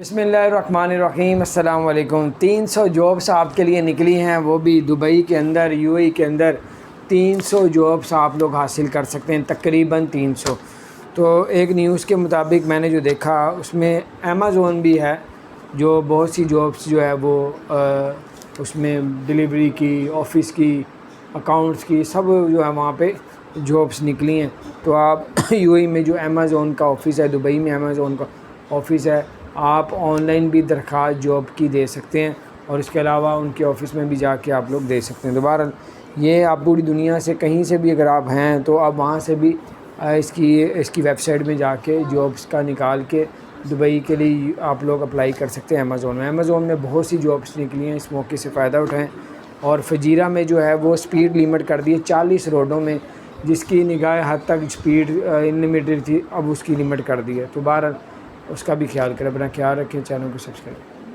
बिस्मिल्लाहिर्रहमानिर्रहीम। अस्सलाम वालेकुम। 300 जॉब्स आपके लिए निकली हैं, वो भी दुबई के अंदर, यूएई के अंदर 300 जॉब्स आप लोग हासिल कर सकते हैं, तकरीबन 300। तो एक न्यूज़ के मुताबिक मैंने जो देखा उसमें अमेज़ॉन भी है, जो बहुत सी जॉब्स जो है वो उसमें डिलीवरी की, ऑफ़िस की, अकाउंट्स की, सब जो है वहाँ पे जॉब्स निकली हैं। तो आप यूएई में जो अमेज़ॉन का ऑफ़िस है, दुबई में अमेज़ॉन का ऑफ़िस है, आप ऑनलाइन भी दरख्वास्त जॉब की दे सकते हैं और इसके अलावा उनके ऑफ़िस में भी जाके आप लोग दे सकते हैं। दोबारा ये आप पूरी दुनिया से कहीं से भी अगर आप हैं तो आप वहाँ से भी इसकी वेबसाइट में जाके जॉब्स का निकाल के दुबई के लिए आप लोग अप्लाई कर सकते हैं। अमेज़ॉन में बहुत सी जॉब्स निकली हैं, इस मौके से फ़ायदा उठाएँ। और फजीरा में जो है वो स्पीड लिमिट कर दी है 40 रोडों में, जिसकी निगाह हद तक स्पीड अनलिमिटेड थी, अब उसकी लिमिट कर दी है। तो बहरहाल उसका भी ख्याल करें, अपना ख्याल रखें, चैनल को सब्सक्राइब